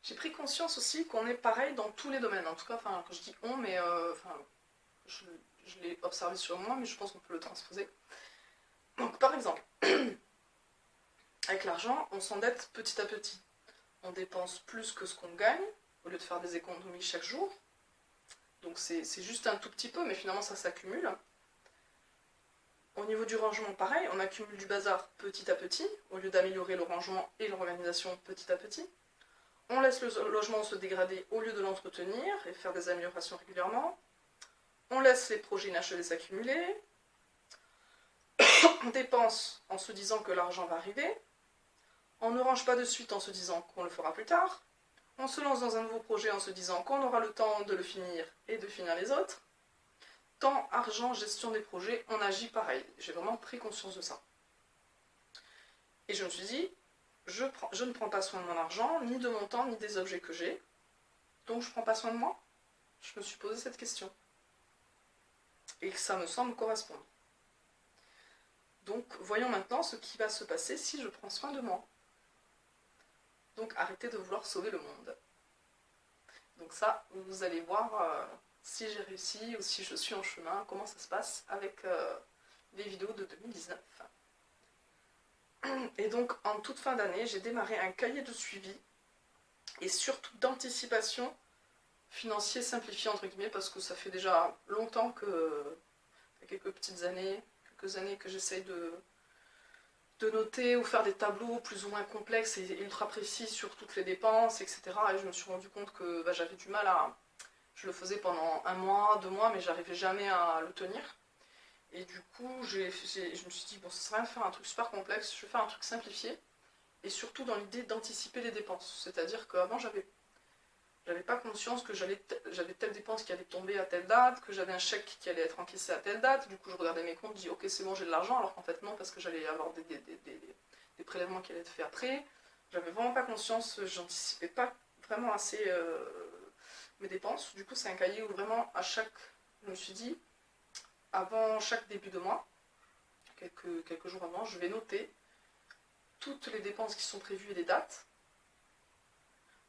j'ai pris conscience aussi qu'on est pareil dans tous les domaines. En tout cas, enfin, quand je dis on, mais enfin, je, je l'ai observé sur moi, mais je pense qu'on peut le transposer. Donc, par exemple, avec l'argent, on s'endette petit à petit. On dépense plus que ce qu'on gagne, au lieu de faire des économies chaque jour. Donc c'est juste un tout petit peu, mais finalement ça s'accumule. Au niveau du rangement, pareil, on accumule du bazar petit à petit, au lieu d'améliorer le rangement et l'organisation petit à petit. On laisse le logement se dégrader au lieu de l'entretenir et faire des améliorations régulièrement. On laisse les projets inachevés s'accumuler. On dépense en se disant que l'argent va arriver. On ne range pas de suite en se disant qu'on le fera plus tard. On se lance dans un nouveau projet en se disant qu'on aura le temps de le finir et de finir les autres. Temps, argent, gestion des projets, on agit pareil. J'ai vraiment pris conscience de ça. Et je me suis dit, je ne prends pas soin de mon argent, ni de mon temps, ni des objets que j'ai. Donc je ne prends pas soin de moi. Je me suis posé cette question. Et que ça me semble correspondre. Donc voyons maintenant ce qui va se passer si je prends soin de moi. Donc arrêtez de vouloir sauver le monde. Donc ça, vous allez voir si j'ai réussi ou si je suis en chemin, comment ça se passe avec les vidéos de 2019. Et donc en toute fin d'année, j'ai démarré un cahier de suivi et surtout d'anticipation financier simplifié entre guillemets, parce que ça fait déjà longtemps que, quelques années que j'essaye de noter ou faire des tableaux plus ou moins complexes et ultra précis sur toutes les dépenses, etc. Et je me suis rendu compte que j'avais du mal à... Je le faisais pendant 1 mois, 2 mois, mais j'arrivais jamais à le tenir. Et du coup, je me suis dit, bon, ça sert à rien de faire un truc super complexe, je vais faire un truc simplifié, et surtout dans l'idée d'anticiper les dépenses. C'est-à-dire qu'avant, j'avais pas conscience que j'avais telle dépense qui allait tomber à telle date, que j'avais un chèque qui allait être encaissé à telle date. Du coup, je regardais mes comptes, je dis ok, c'est bon, j'ai de l'argent, alors qu'en fait, non, parce que j'allais avoir des prélèvements qui allaient être faits après. J'avais vraiment pas conscience, j'anticipais pas vraiment assez mes dépenses. Du coup, c'est un cahier où vraiment, je me suis dit, avant chaque début de mois, quelques jours avant, je vais noter toutes les dépenses qui sont prévues et les dates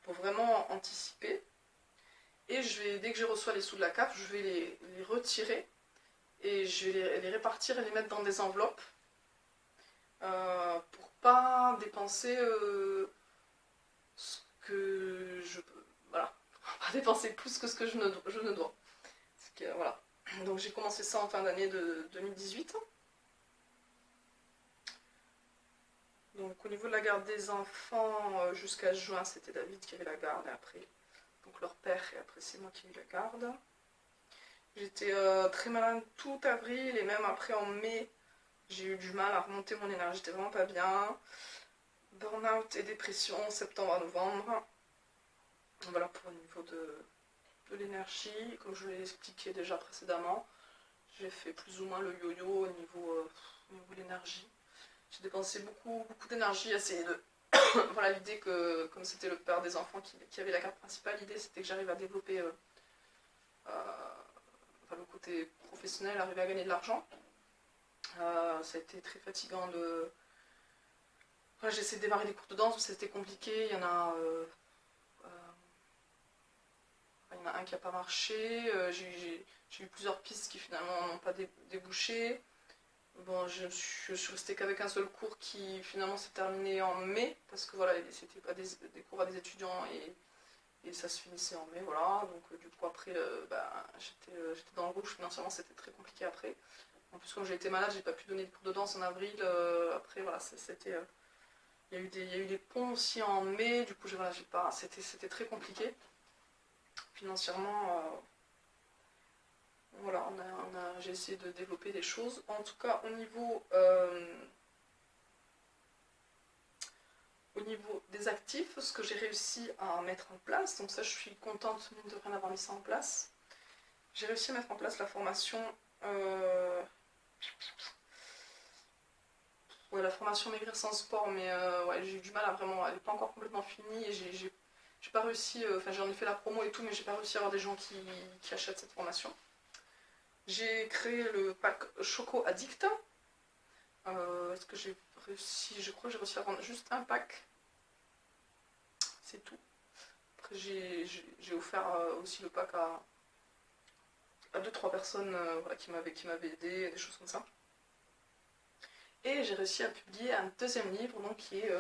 pour vraiment anticiper. Et dès que je reçois les sous de la CAF, je vais les retirer et je vais les répartir et les mettre dans des enveloppes pour pas dépenser ce que je peux. Voilà, pour pas dépenser plus que ce que je ne dois. Voilà. Donc j'ai commencé ça en fin d'année de 2018. Donc au niveau de la garde des enfants, jusqu'à juin, c'était David qui avait la garde, et après, donc leur père, et après c'est moi qui ai eu la garde. J'étais très malade tout avril, et même après en mai, j'ai eu du mal à remonter mon énergie, j'étais vraiment pas bien. Burn-out et dépression, septembre à novembre. Voilà pour le niveau de l'énergie, comme je l'ai expliqué déjà précédemment. J'ai fait plus ou moins le yo-yo au niveau de l'énergie. J'ai dépensé beaucoup d'énergie à essayer de... Voilà, l'idée que, comme c'était le père des enfants qui avait la carte principale, l'idée c'était que j'arrive à développer le côté professionnel, arriver à gagner de l'argent. Ça a été très fatigant de... Voilà, j'ai essayé de démarrer des cours de danse, mais c'était compliqué. Il y en a un qui n'a pas marché. J'ai eu plusieurs pistes qui finalement n'ont pas débouché. Bon, je suis restée qu'avec un seul cours qui finalement s'est terminé en mai, parce que voilà, c'était pas des cours à des étudiants et ça se finissait en mai, voilà. Donc du coup après, j'étais dans le rouge, financièrement c'était très compliqué après. En plus comme j'ai été malade, j'ai pas pu donner de cours de danse en avril. Après voilà, c'était... il y a eu des ponts aussi en mai, du coup voilà, c'était très compliqué. Financièrement, voilà, j'ai essayé de développer des choses. En tout cas, au niveau des actifs, ce que j'ai réussi à mettre en place, donc ça je suis contente mine de rien d'avoir mis ça en place. J'ai réussi à mettre en place la formation la formation maigrir sans sport, mais ouais, j'ai eu du mal à vraiment, elle n'est pas encore complètement finie et j'ai pas réussi, enfin j'en ai fait la promo et tout, mais j'ai pas réussi à avoir des gens qui achètent cette formation. J'ai créé le pack Choco Addict. Est-ce que j'ai réussi? Je crois que j'ai réussi à vendre juste un pack. C'est tout. Après j'ai offert aussi le pack à 2-3 personnes voilà, qui m'avaient aidé, des choses comme ça. Et j'ai réussi à publier un deuxième livre, donc qui est...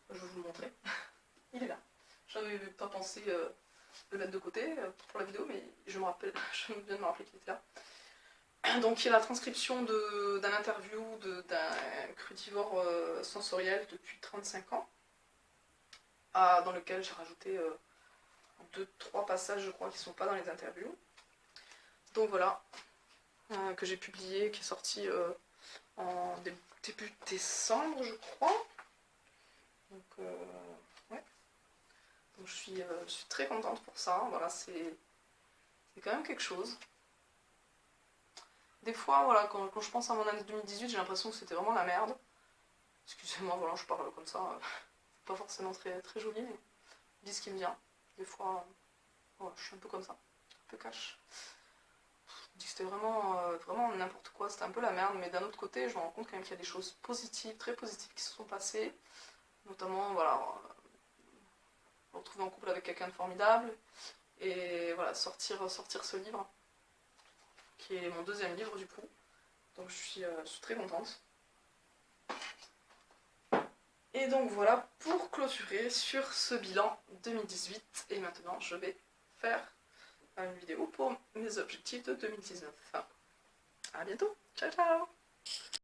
je vais vous le montrer. Il est là. J'avais pas pensé le mettre de côté pour la vidéo, mais je viens de me rappeler qu'il était là. Donc il y a la transcription d'un interview d'un crudivore sensoriel depuis 35 ans, dans lequel j'ai rajouté 2-3 passages, je crois, qui ne sont pas dans les interviews. Donc voilà, que j'ai publié, qui est sorti en début décembre, je crois. Donc, ouais. Donc je suis très contente pour ça. Voilà, c'est quand même quelque chose. Des fois, voilà, quand je pense à mon année 2018, j'ai l'impression que c'était vraiment la merde. Excusez-moi, voilà, je parle comme ça. C'est pas forcément très, très joli, mais je dis ce qui me vient. Des fois, voilà, je suis un peu comme ça. Un peu cash. Je dis que c'était vraiment n'importe quoi, c'était un peu la merde, mais d'un autre côté, je me rends compte quand même qu'il y a des choses positives, très positives qui se sont passées. Notamment, voilà, me retrouver en couple avec quelqu'un de formidable. Et voilà, sortir ce livre, qui est mon deuxième livre du coup. Donc je suis très contente. Et donc voilà, pour clôturer sur ce bilan 2018, et maintenant je vais faire une vidéo pour mes objectifs de 2019. A bientôt, ciao ciao.